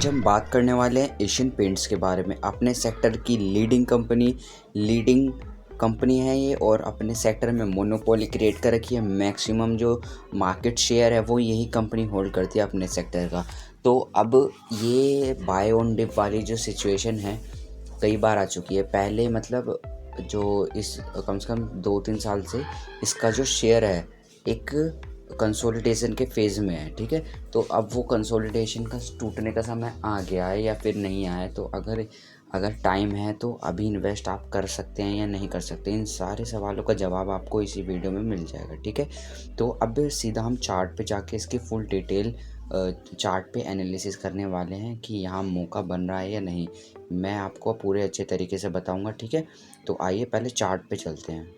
आज हम बात करने वाले हैं एशियन पेंट्स के बारे में। अपने सेक्टर की लीडिंग कंपनी है ये, और अपने सेक्टर में मोनोपोली क्रिएट कर रखी है। मैक्सिमम जो मार्केट शेयर है वो यही कंपनी होल्ड करती है अपने सेक्टर का। तो अब ये बाय ऑन डिप वाली जो सिचुएशन है कई बार आ चुकी है। पहले मतलब जो इस कम से कम 2-3 साल से इसका जो शेयर है एक कंसोलिडेशन के फेज़ में है, ठीक है। तो अब वो कंसोलिडेशन का टूटने का समय आ गया है या फिर नहीं आया है। तो अगर टाइम है तो अभी इन्वेस्ट आप कर सकते हैं या नहीं कर सकते, इन सारे सवालों का जवाब आपको इसी वीडियो में मिल जाएगा, ठीक है। तो अब सीधा हम चार्ट पे जाके इसकी फुल डिटेल चार्ट पे एनालिसिस करने वाले हैं कि यहाँ मौका बन रहा है या नहीं। मैं आपको पूरे अच्छे तरीके से बताऊंगा, ठीक है। तो आइए पहले चार्ट पे चलते हैं।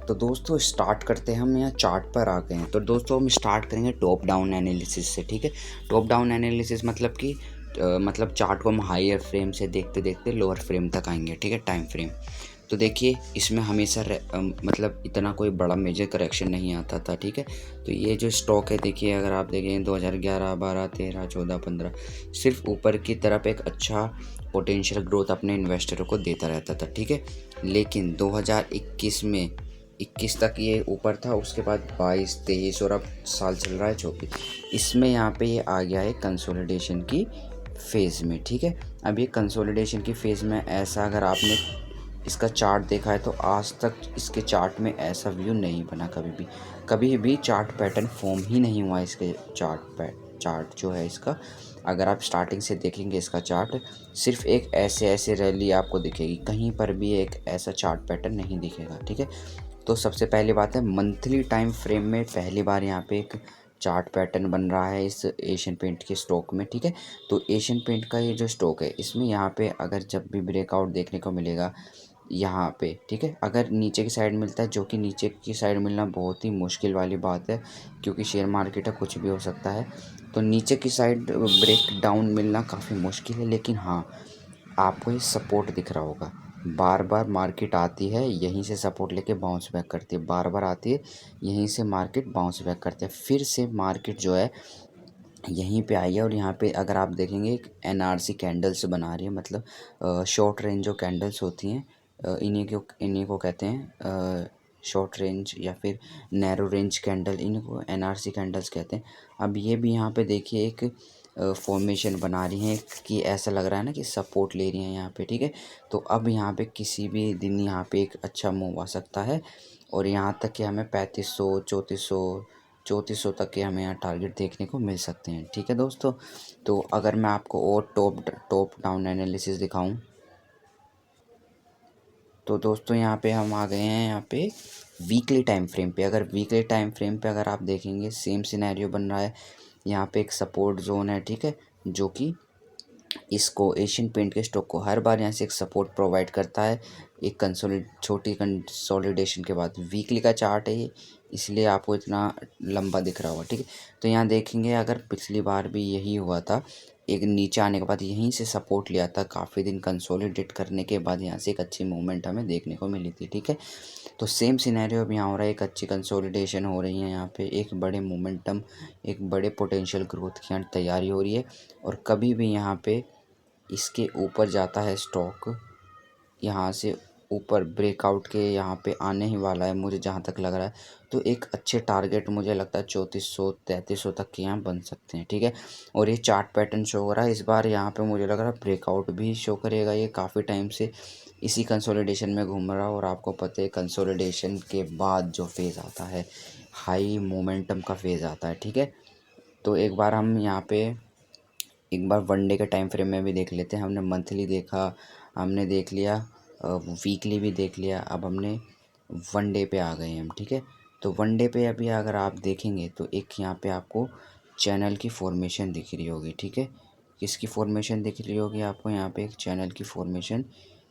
तो दोस्तों स्टार्ट करते हैं। हम यहाँ चार्ट पर आ गए हैं। तो दोस्तों हम स्टार्ट करेंगे टॉप डाउन एनालिसिस से, ठीक है। टॉप डाउन एनालिसिस मतलब कि मतलब चार्ट को हम हायर फ्रेम से देखते देखते लोअर फ्रेम तक आएंगे, ठीक है, टाइम फ्रेम। तो देखिए इसमें हमेशा मतलब इतना कोई बड़ा मेजर करेक्शन नहीं आता था, ठीक है। तो ये जो स्टॉक है देखिए, अगर आप देखें 2011, 12, 13, 14, 15 सिर्फ ऊपर की तरफ एक अच्छा पोटेंशियल ग्रोथ अपने इन्वेस्टरों को देता रहता था, ठीक है। लेकिन 2021 में 21 तक ये ऊपर था, उसके बाद 22, 23 और अब साल चल रहा है 24, इसमें यहाँ पे ये आ गया है कंसोलिडेशन की फेज़ में, ठीक है। अब ये कंसोलिडेशन की फेज़ में ऐसा, अगर आपने इसका चार्ट देखा है तो आज तक इसके चार्ट में ऐसा व्यू नहीं बना कभी भी चार्ट पैटर्न फॉर्म ही नहीं हुआ इसके चार्ट जो है इसका। अगर आप स्टार्टिंग से देखेंगे इसका चार्ट, सिर्फ एक ऐसे रैली आपको दिखेगी, कहीं पर भी एक ऐसा चार्ट पैटर्न नहीं दिखेगा, ठीक है। तो सबसे पहली बात है, मंथली टाइम फ्रेम में पहली बार यहाँ पे एक चार्ट पैटर्न बन रहा है इस एशियन पेंट के स्टॉक में, ठीक है। तो एशियन पेंट का ये जो स्टॉक है इसमें यहाँ पे अगर जब भी ब्रेकआउट देखने को मिलेगा यहाँ पे, ठीक है, अगर नीचे की साइड मिलता है, जो कि नीचे की साइड मिलना बहुत ही मुश्किल वाली बात है क्योंकि शेयर मार्केट है, कुछ भी हो सकता है। तो नीचे की साइड ब्रेक डाउन मिलना काफ़ी मुश्किल है, लेकिन हाँ आपको ये सपोर्ट दिख रहा होगा। बार बार मार्केट आती है, यहीं से सपोर्ट लेके बाउंस बैक करती है, बार बार आती है, यहीं से मार्केट बाउंस बैक करती है, फिर से मार्केट जो है यहीं पे आई है। और यहाँ पे अगर आप देखेंगे एक एनआरसी कैंडल्स बना रही है, मतलब शॉर्ट रेंज जो कैंडल्स होती हैं, इन्हीं को कहते हैं शॉर्ट रेंज या फिर नैरो रेंज कैंडल, इन्हीं को एनआरसी कैंडल्स कहते हैं। अब ये भी यहाँ पे देखिए एक फॉर्मेशन बना रही हैं कि ऐसा लग रहा है ना कि सपोर्ट ले रही हैं यहाँ पे, ठीक है। तो अब यहाँ पे किसी भी दिन यहाँ पे एक अच्छा मूव आ सकता है, और यहाँ तक कि हमें 3500, 3400 तक के हमें यहाँ टारगेट देखने को मिल सकते हैं, ठीक है दोस्तों। तो अगर मैं आपको और टॉप डाउन एनालिसिस दिखाऊं, तो दोस्तों यहाँ पे हम आ गए हैं यहाँ पे वीकली टाइम फ्रेम पे। अगर वीकली टाइम फ्रेम पे अगर आप देखेंगे सेम सिनेरियो बन रहा है। यहाँ पे एक सपोर्ट जोन है, ठीक है, जो कि इसको एशियन पेंट के स्टॉक को हर बार यहाँ से एक सपोर्ट प्रोवाइड करता है, एक छोटी कंसोलिडेशन के बाद। वीकली का चार्ट है ये, इसलिए आपको इतना लंबा दिख रहा होगा, ठीक है। तो यहाँ देखेंगे अगर पिछली बार भी यही हुआ था, एक नीचे आने के बाद यहीं से सपोर्ट लिया था, काफ़ी दिन कंसोलिडेट करने के बाद यहाँ से एक अच्छी मूवमेंट हमें देखने को मिली थी, ठीक है। तो सेम सिनेरियो अब यहाँ हो रहा है, एक अच्छी कंसोलिडेशन हो रही है यहाँ पे, एक बड़े मोमेंटम, एक बड़े पोटेंशियल ग्रोथ की यहाँ तैयारी हो रही है। और कभी भी यहाँ पे इसके ऊपर जाता है स्टॉक, यहाँ से ऊपर ब्रेकआउट के यहाँ पे आने ही वाला है मुझे जहाँ तक लग रहा है। तो एक अच्छे टारगेट मुझे लगता है 3400, 3300 तक के यहाँ बन सकते हैं, ठीक है। और ये चार्ट पैटर्न शो हो रहा है, इस बार यहाँ पे मुझे लग रहा है ब्रेकआउट भी शो करेगा। ये काफ़ी टाइम से इसी कंसोलिडेशन में घूम रहा है, और आपको पता है कंसोलिडेशन के बाद जो फेज़ आता है हाई मोमेंटम का फेज़ आता है, ठीक है। तो एक बार हम यहाँ पे एक बार वनडे के टाइम फ्रेम में भी देख लेते हैं। हमने मंथली देखा, हमने देख लिया, वीकली भी देख लिया, अब हमने वनडे पे आ गए हैं हम, ठीक है। तो वनडे पे अभी अगर आप देखेंगे तो एक यहाँ पे आपको चैनल की फॉर्मेशन दिख रही होगी, ठीक है। किसकी फॉर्मेशन दिख रही होगी आपको? यहाँ पे एक चैनल की फॉर्मेशन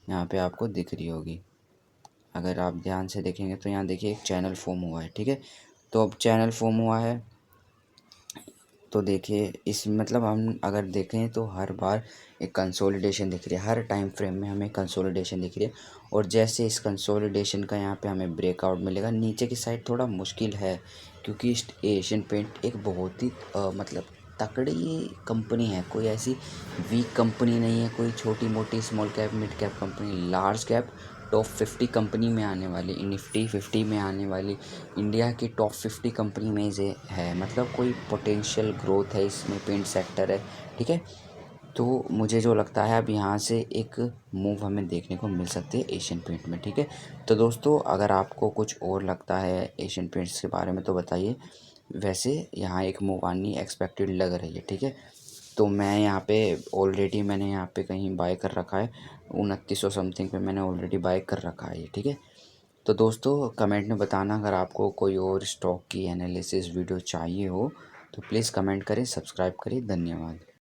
यहाँ पे आपको दिख रही होगी। अगर आप ध्यान से देखेंगे तो यहाँ देखिए एक चैनल फॉर्म हुआ है, ठीक है। तो अब चैनल फॉर्म हुआ है, तो देखिए इस मतलब हम अगर देखें तो हर बार एक कंसोलिडेशन दिख रही है, हर टाइम फ्रेम में हमें कंसोलिडेशन दिख रही है। और जैसे इस कंसोलिडेशन का यहाँ पे हमें ब्रेकआउट मिलेगा, नीचे की साइड थोड़ा मुश्किल है क्योंकि एशियन पेंट एक बहुत ही मतलब तगड़ी कंपनी है, कोई ऐसी वीक कंपनी नहीं है, कोई छोटी मोटी small cap mid cap company, large cap top 50 company में आने वाली, निफ्टी 50 में आने वाली, इंडिया की टॉप 50 कंपनी में से है। मतलब कोई पोटेंशियल ग्रोथ है इसमें, पेंट सेक्टर है, ठीक है। तो मुझे जो लगता है अब यहाँ से एक मूव हमें देखने को मिल सकती है एशियन पेंट में, ठीक है। तो दोस्तों अगर आपको कुछ और लगता है एशियन पेंट्स के बारे में तो बताइए। वैसे यहाँ एक मूव आनी एक्सपेक्टेड लग रही है, ठीक है। तो मैं यहाँ पे ऑलरेडी मैंने यहाँ पे कहीं बाय कर रखा है, 2900 समथिंग पे मैंने ऑलरेडी बाय कर रखा है ये, ठीक है। तो दोस्तों कमेंट में बताना अगर आपको कोई और स्टॉक की एनालिसिस वीडियो चाहिए हो तो प्लीज़ कमेंट करें, सब्सक्राइब करें। धन्यवाद।